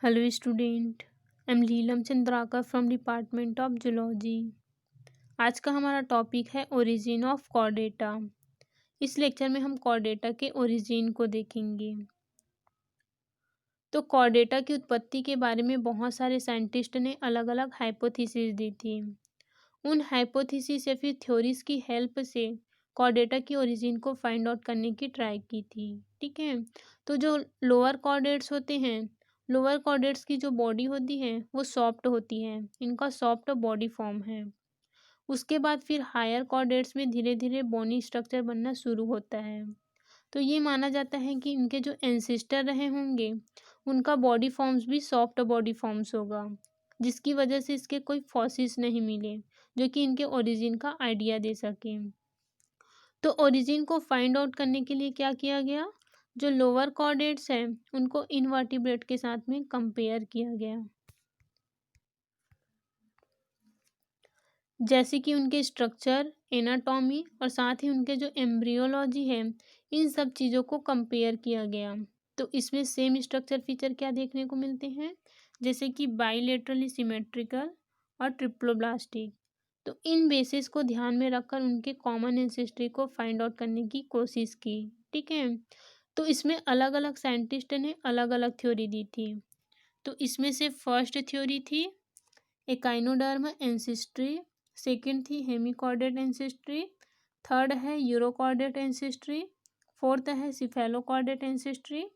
Hello student, I'm Leelam Chandrakar from department of zoology. आज का हमारा टॉपिक है ओरिजिन ऑफ कॉर्डेटा। इस लेक्चर में हम कॉर्डेटा के ओरिजिन को देखेंगे। तो कॉर्डेटा की उत्पत्ति के बारे में बहुत सारे साइंटिस्ट ने अलग अलग हाइपोथेसिस दी थी। उन हाइपोथेसिस या फिर थ्योरीज की हेल्प से कॉर्डेटा की ओरिजिन को फाइंड आउट करने की ट्राई की थी। ठीक है, तो जो लोअर कॉर्डेट्स होते हैं, लोअर कॉर्डेट्स की जो बॉडी होती है वो सॉफ्ट होती है, इनका सॉफ्ट बॉडी फॉर्म है। उसके बाद फिर हायर कॉर्डेट्स में धीरे धीरे बोनी स्ट्रक्चर बनना शुरू होता है। तो ये माना जाता है कि इनके जो एंसेस्टर रहे होंगे उनका बॉडी फॉर्म्स भी सॉफ्ट बॉडी फॉर्म्स होगा, जिसकी वजह से इसके कोई फॉसिल्स नहीं मिले जो कि इनके ओरिजिन का आइडिया दे सके। तो ओरिजिन को फाइंड आउट करने के लिए क्या किया गया, जो लोअर कॉर्डेट्स हैं उनको इनवर्टिब्रेट के साथ में कंपेयर किया गया, जैसे कि उनके स्ट्रक्चर, एनाटॉमी और साथ ही उनके जो एम्ब्रियोलॉजी है, इन सब चीज़ों को कंपेयर किया गया। तो इसमें सेम स्ट्रक्चर फीचर क्या देखने को मिलते हैं, जैसे कि बाइलेटरली सिमेट्रिकल और ट्रिप्लोब्लास्टिक। तो इन बेसिस को ध्यान में रखकर उनके कॉमन एंसेस्ट्री को फाइंड आउट करने की कोशिश की। ठीक है, तो इसमें अलग अलग साइंटिस्ट ने अलग अलग थ्योरी दी थी। तो इसमें से फर्स्ट थ्योरी थी एकाइनोडर्म एंसेस्ट्री, सेकंड थी हेमिकॉर्डेट एंसेस्ट्री, थर्ड है यूरोकॉर्डेट एंसेस्ट्री, फोर्थ है सिफेलोकॉर्डेट एंसेस्ट्री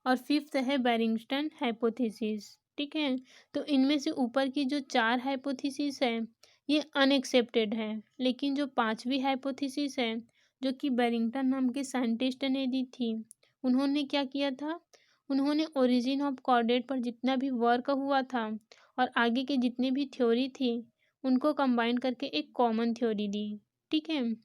और फिफ्थ है बैरिंगस्टन हाइपोथेसिस। ठीक है, तो इनमें से ऊपर की जो चार हाइपोथेसिस है ये अनएक्सेप्टेड है, लेकिन जो पांचवी हाइपोथेसिस है जो कि बैरिंगटन नाम के साइंटिस्ट ने दी थी, उन्होंने क्या किया था, उन्होंने ओरिजिन ऑफ कॉर्डेट पर जितना भी वर्क हुआ था और आगे के जितने भी थ्योरी थी उनको कंबाइन करके एक कॉमन थ्योरी दी। ठीक है,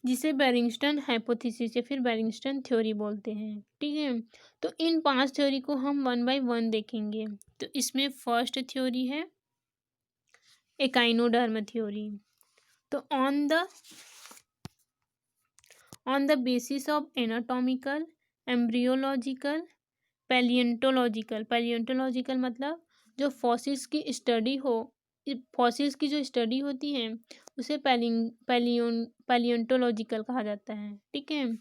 जिसे बैरिंगस्टन हाइपोथेसिस या फिर बैरिंगस्टन थ्योरी बोलते हैं। ठीक है, तो इन पांच थ्योरी को हम वन बाय वन देखेंगे। तो इसमें फर्स्ट थ्योरी है एकाइनोडर्म थ्योरी। तो on the basis of anatomical, embryological, palaeontological मतलब जो फॉसिल्स की स्टडी हो, फॉसिल्स की जो स्टडी होती है उसे पैलियंटोलॉजिकल कहा जाता है। ठीक है,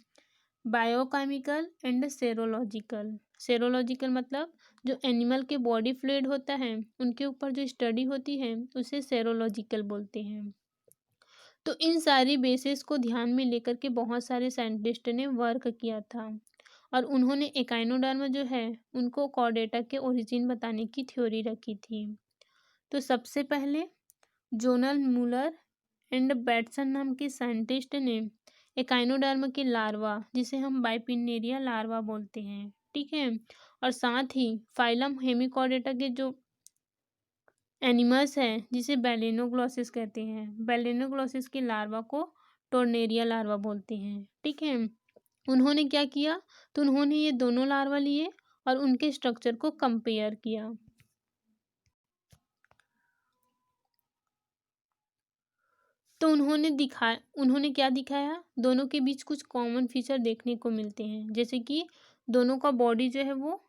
बायोकेमिकल एंड सेरोलॉजिकल, सेरोलॉजिकल मतलब जो एनिमल के बॉडी फ्लूइड होता है उनके ऊपर जो स्टडी होती है उसे सेरोलॉजिकल बोलते हैं। तो इन सारी बेसिस को ध्यान में लेकर के बहुत सारे साइंटिस्ट ने वर्क किया था और उन्होंने एकाइनोडर्म जो है उनको कॉर्डेटा के ओरिजिन बताने की थ्योरी रखी थी। तो सबसे पहले जोनल मूलर एंड बैटसन नाम के साइंटिस्ट ने एकाइनोडर्म के लार्वा, जिसे हम बाइपिनेरिया लार्वा बोलते हैं, ठीक है, और साथ ही फाइलम हेमिकॉर्डेटा के जो एनिमल्स हैं जिसे बेलेनोग्लोसिस कहते हैं, बेलेनोग्लोसिस के लार्वा को टोर्नेरिया लार्वा बोलते हैं। ठीक है, उन्होंने क्या किया, तो उन्होंने ये दोनों लार्वा लिए और उनके स्ट्रक्चर को कंपेयर किया। तो उन्होंने क्या दिखाया, दोनों के बीच कुछ कॉमन फीचर देखने को मिलते हैं, जैसे कि दोनों का बॉडी जो है वो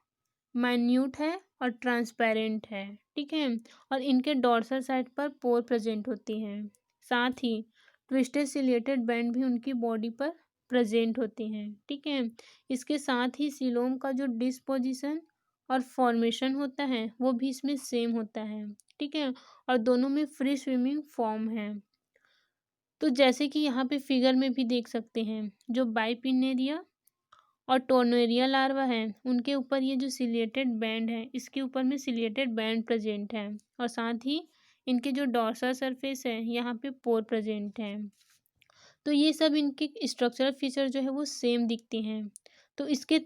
माइन्यूट है और ट्रांसपेरेंट है। ठीक है, और इनके डॉर्सल साइड पर पोर प्रेजेंट होती हैं, साथ ही ट्विस्टेड सिलिएटेड बैंड भी उनकी बॉडी पर प्रेजेंट होते हैं। ठीक है, इसके साथ ही सिलोम का जो डिस्पोजिशन और फॉर्मेशन होता है वो भी इसमें सेम होता है। ठीक है, और दोनों में फ्री स्विमिंग फॉर्म है। तो जैसे कि यहाँ पे फिगर में भी देख सकते हैं, जो बाइपिनेरिया और टोर्नेरिया लार्वा है उनके ऊपर ये जो सिलिएटेड बैंड है, इसके ऊपर में सिलिएटेड बैंड प्रेजेंट है और साथ ही इनके जो डॉर्सल सरफेस है यहाँ पे पोर प्रेजेंट है। तो ये सब इनके स्ट्रक्चरल फीचर जो है वो सेम दिखते हैं। तो इसके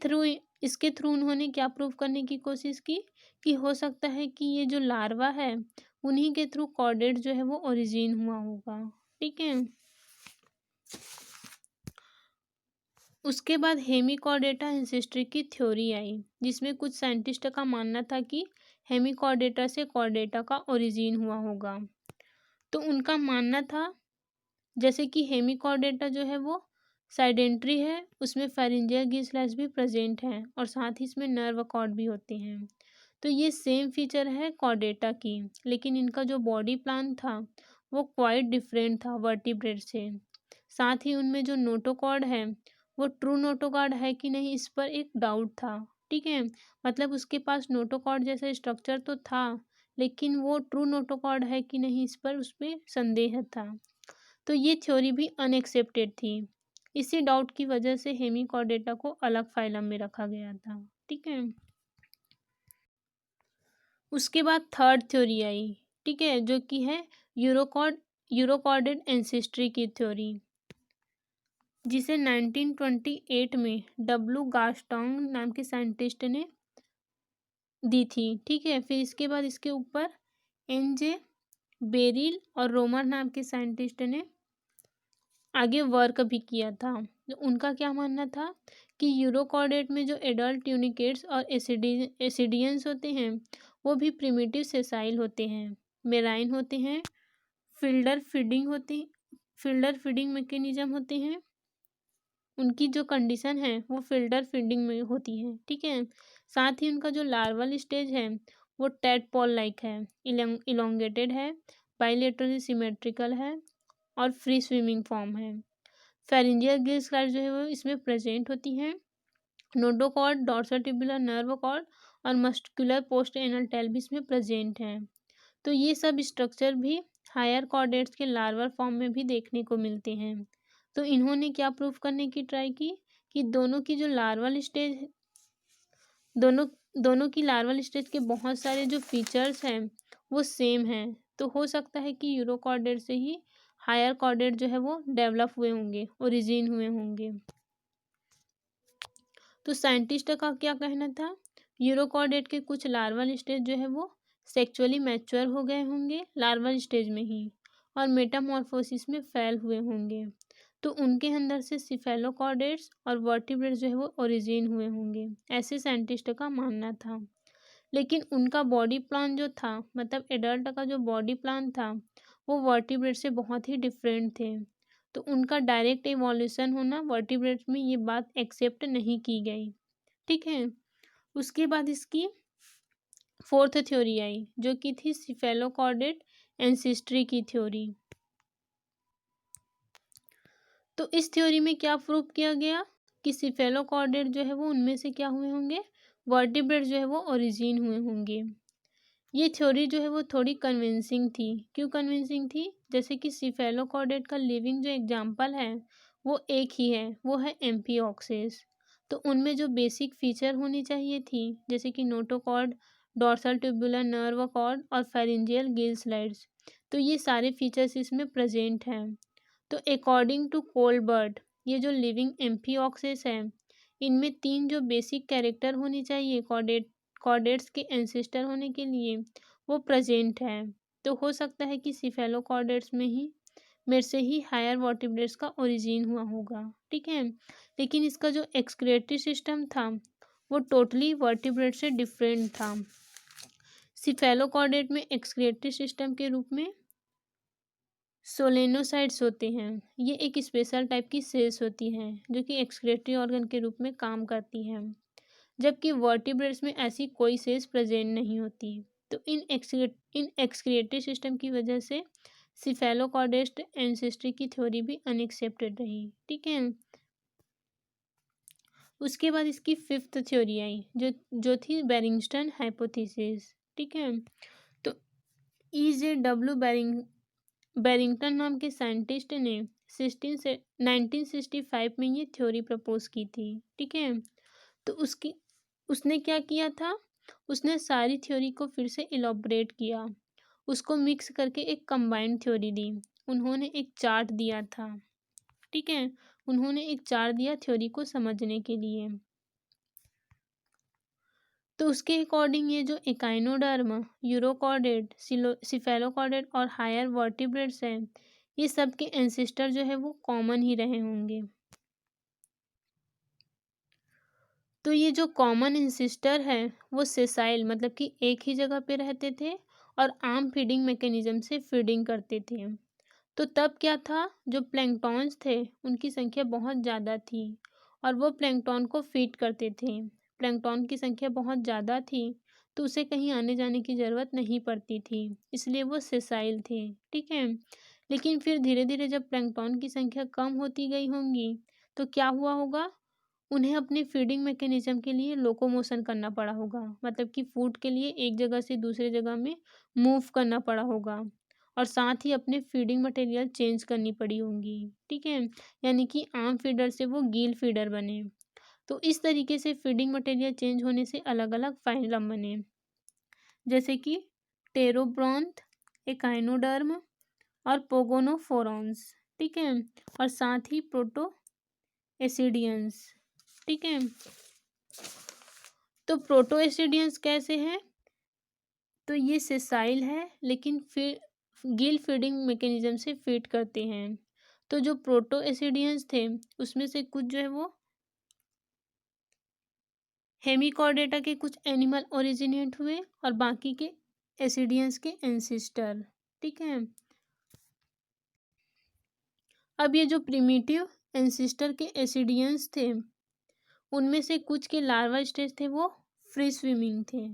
थ्रू उन्होंने क्या प्रूव करने की कोशिश की कि हो सकता है कि ये जो लार्वा है उन्हीं के थ्रू कॉर्डेट जो है वो ओरिजिन हुआ होगा। ठीक है, उसके बाद हेमिकॉर्डेटा एंसेस्ट्री की थ्योरी आई, जिसमें कुछ साइंटिस्ट का मानना था कि हेमिकॉर्डेटा से कॉर्डेटा का ओरिजिन हुआ होगा। तो उनका मानना था जैसे कि हेमिकॉर्डेटा जो है वो साइडेंट्री है, उसमें फेरिंजियल गिल्स भी प्रेजेंट हैं और साथ ही इसमें नर्व कॉर्ड भी होते हैं। तो ये सेम फीचर है कॉर्डेटा की, लेकिन इनका जो बॉडी प्लान था वो क्वाइट डिफरेंट था वर्टिब्रेट से। साथ ही उनमें जो नोटोकॉर्ड है वो ट्रू नोटोकॉर्ड है कि नहीं, इस पर एक डाउट था। ठीक है, मतलब उसके पास नोटोकॉर्ड जैसा स्ट्रक्चर तो था, लेकिन वो ट्रू नोटोकॉर्ड है कि नहीं, इस पर उसमें संदेह था। तो ये थ्योरी भी अनएक्सेप्टेड थी। इसी डाउट की वजह से हेमिकॉर्डेटा को अलग फाइलम में रखा गया था। ठीक है, उसके बाद थर्ड थ्योरी आई। ठीक है, जो कि है यूरोकॉर्डेड एंसेस्ट्री की थ्योरी, जिसे 1928 में डब्ल्यू गास्टोंग नाम के साइंटिस्ट ने दी थी। ठीक है, फिर इसके बाद इसके ऊपर एन.जे. बेरिल और रोमर नाम के साइंटिस्ट ने आगे वर्क भी किया था। तो उनका क्या मानना था कि यूरोकॉर्डेट में जो एडल्ट ट्यूनिकेट्स और एसिडियंस होते हैं वो भी प्रिमिटिव सेसाइल होते हैं, मेराइन होते हैं, फिल्डर फीडिंग मैकेनिज्म होते हैं। उनकी जो कंडीशन है वो फिल्टर फीडिंग में होती है। ठीक है, साथ ही उनका जो लार्वल स्टेज है वो टेडपॉल लाइक है, इलोंगेटेड है, बाइलेटरली सिमेट्रिकल है और फ्री स्विमिंग फॉर्म है। फेरिंजियल गिल्स जो है वो इसमें प्रेजेंट होती हैं। नोडोकॉर्ड, डॉर्सोटिबुलर नर्व कॉर्ड और मस्कुलर पोस्ट एनल टेल भी इसमें प्रेजेंट हैं। तो ये सब स्ट्रक्चर भी हायर कॉर्डेट्स के लार्वल फॉर्म में भी देखने को मिलते हैं। तो इन्होंने क्या प्रूफ करने की ट्राई की कि दोनों की जो लार्वल स्टेज दोनों दोनों की लार्वल स्टेज के बहुत सारे जो फीचर्स हैं वो सेम हैं। तो हो सकता है कि यूरोकॉर्डेट से ही हायर कॉर्डेट जो है वो डेवलप हुए होंगे, ओरिजिन हुए होंगे। तो साइंटिस्ट का क्या कहना था, यूरोकॉर्डेट के कुछ लार्वल स्टेज जो है वो सेक्सुअली मैच्योर हो गए होंगे लार्वल स्टेज में ही और मेटामॉर्फोसिस में फेल हुए होंगे। तो उनके अंदर से सिफेलोकॉर्डेट्स और वर्टिब्रेट्स जो है वो ओरिजिन हुए होंगे, ऐसे साइंटिस्ट का मानना था। लेकिन उनका बॉडी प्लान जो था, मतलब एडल्ट का जो बॉडी प्लान था वो वर्टिब्रेट से बहुत ही डिफरेंट थे। तो उनका डायरेक्ट इवोल्यूशन होना वर्टिब्रेट में ये बात एक्सेप्ट नहीं की गई। ठीक है, उसके बाद इसकी फोर्थ थ्योरी आई जो कि थी सिफेलोकॉर्डेट एंसिस्ट्री की थ्योरी। तो इस थ्योरी में क्या प्रूव किया गया कि सिफेलोकॉर्डेट जो है वो उनमें से क्या हुए होंगे, वर्टिब्रेट जो है वो ओरिजिन हुए होंगे। ये थ्योरी जो है वो थोड़ी कन्विंसिंग थी। क्यों कन्विंसिंग थी, जैसे कि सिफेलोकॉर्डेट का लिविंग जो एग्जांपल है वो एक ही है, वो है एम्फिऑक्सेस। तो उनमें जो बेसिक फीचर होनी चाहिए थी, जैसे कि notochord, dorsal tubular nerve cord और फेरिंजियल गिल स्लाइड्स, तो ये सारे फीचर्स इसमें प्रेजेंट हैं। तो अकॉर्डिंग टू कोलबर्ट, ये जो लिविंग एम्फिऑक्सेस है इनमें 3 जो बेसिक कैरेक्टर होनी चाहिए कॉर्डेट्स के एंसेस्टर होने के लिए वो प्रेजेंट है। तो हो सकता है कि सिफेलोकॉर्डेट्स में से ही हायर वर्टिब्रेट्स का ओरिजिन हुआ होगा। ठीक है, लेकिन इसका जो एक्सक्रेटरी सिस्टम था वो टोटली वर्टिब्रेट से डिफरेंट था। सिफेलोकॉर्डेट में एक्सक्रेटरी सिस्टम के रूप में सोलेनोसाइट्स होते हैं। ये एक स्पेशल टाइप की सेल्स होती हैं जो कि एक्सक्रेटरी ऑर्गन के रूप में काम करती हैं, जबकि वर्टिब्रेट्स में ऐसी कोई सेल्स प्रेजेंट नहीं होती। तो इन एक्सक्रिएटरी सिस्टम की वजह से सिफेलोकॉर्डेट एंसेस्ट्री की थ्योरी भी अनएक्सेप्टेड रही। ठीक है, उसके बाद इसकी फिफ्थ थ्योरी आई जो थी बेरिंगस्टन हाइपोथेसिस। ठीक है, तो E.J.W. बेरिंगटन नाम के साइंटिस्ट ने 1965 में ये थ्योरी प्रपोज की थी। ठीक है, तो उसने क्या किया था, उसने सारी थ्योरी को फिर से इलॉबरेट किया, उसको मिक्स करके एक कंबाइंड थ्योरी दी। उन्होंने एक चार्ट दिया था। ठीक है, उन्होंने एक चार्ट दिया थ्योरी को समझने के लिए। तो उसके अकॉर्डिंग ये जो एकाइनोडर्म, यूरोकॉर्डेट, सिफेलोकॉर्डेट और हायर वर्टिब्रेट्स हैं, ये सब के एंसेस्टर जो है वो कॉमन ही रहे होंगे। तो ये जो कॉमन एंसेस्टर है वो सेसाइल, मतलब कि एक ही जगह पे रहते थे और आर्म फीडिंग मैकेनिज्म से फीडिंग करते थे। तो तब क्या था, जो प्लैंकटॉन्स थे उनकी संख्या बहुत ज़्यादा थी और वो प्लैंकटॉन को फीड करते थे। प्लैंकटॉन की संख्या बहुत ज़्यादा थी तो उसे कहीं आने जाने की ज़रूरत नहीं पड़ती थी, इसलिए वो सेसाइल थे। ठीक है। लेकिन फिर धीरे धीरे जब प्लैंकटॉन की संख्या कम होती गई होंगी तो क्या हुआ होगा, उन्हें अपने फीडिंग मैकेनिज्म के लिए लोकोमोशन करना पड़ा होगा, मतलब कि फूड के लिए एक जगह से दूसरे जगह में मूव करना पड़ा होगा और साथ ही अपने फीडिंग मटेरियल चेंज करनी पड़ी होंगी। ठीक है। यानी कि आम फीडर से वो गील फीडर बने। तो इस तरीके से फीडिंग मटेरियल चेंज होने से अलग अलग फाइलम बने, जैसे कि टेरोब्रॉन्थ, एकाइनोडर्म और पोगोनोफोरॉन्स। ठीक है। और साथ ही प्रोटो एसिडियंस। ठीक है। तो प्रोटो एसिडियंस कैसे हैं, तो ये सेसाइल है लेकिन फिर गिल फीडिंग मैकेनिज्म से फीड करते हैं। तो जो प्रोटो एसिडियंस थे उसमें से कुछ जो है वो हेमिकॉर्डेटा के कुछ एनिमल ओरिजिनेट हुए और बाकी के एसिडियंस के एंसिस्टर। ठीक है। अब ये जो प्रिमिटिव एंसिस्टर के एसिडियंस थे उनमें से कुछ के लार्वा स्टेज थे वो फ्री स्विमिंग थे।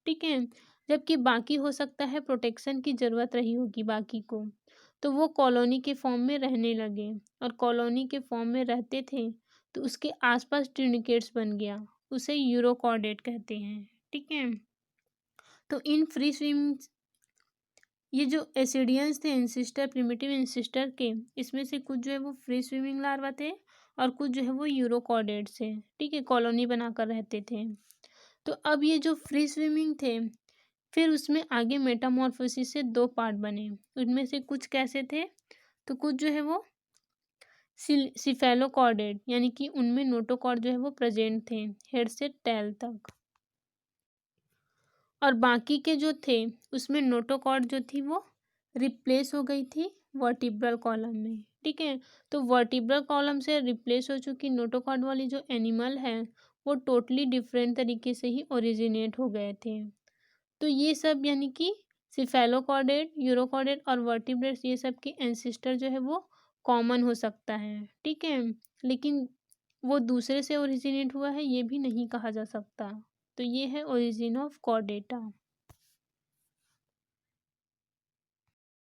ठीक है। जबकि बाकी हो सकता है प्रोटेक्शन की ज़रूरत रही होगी बाकी को, तो वो कॉलोनी के फॉर्म में रहने लगे और कॉलोनी के फॉर्म में रहते थे तो उसके आसपास ट्यूनिकेट्स बन गया, उसे यूरोकॉर्डेट कहते हैं। ठीक है। तो इन फ्री स्विमिंग, ये जो एसिडियंस थे एंसिस्टर, प्रिमिटिव एंसिस्टर के, इसमें से कुछ जो है वो फ्री स्विमिंग लार्वा थे और कुछ जो है वो यूरोकॉर्डेट्स थे। ठीक है। कॉलोनी बनाकर रहते थे। तो अब ये जो फ्री स्विमिंग थे फिर उसमें आगे मेटामॉर्फोसिस से दो पार्ट बने, उनमें से कुछ कैसे थे, तो कुछ जो है वो सिफेलोकॉर्डेट, यानी कि उनमें नोटोकॉर्ड जो है वो प्रेजेंट थे हेड से टेल तक, और बाकी के जो थे उसमें नोटोकॉर्ड जो थी वो रिप्लेस हो गई थी वर्टिब्रल कॉलम में। ठीक है। तो वर्टिब्रल कॉलम से रिप्लेस हो चुकी नोटोकॉर्ड वाली जो एनिमल है वो टोटली डिफरेंट तरीके से ही ओरिजिनेट हो गए थे। तो ये सब यानी कि सिफेलोकॉर्डेट, यूरोकॉर्डेट और वर्टिब्रेट्स, ये सब के एंसिस्टर जो है वो कॉमन हो सकता है। ठीक है। लेकिन वो दूसरे से ओरिजिनेट हुआ है ये भी नहीं कहा जा सकता। तो ये है ओरिजिन ऑफ कॉर्डेटा।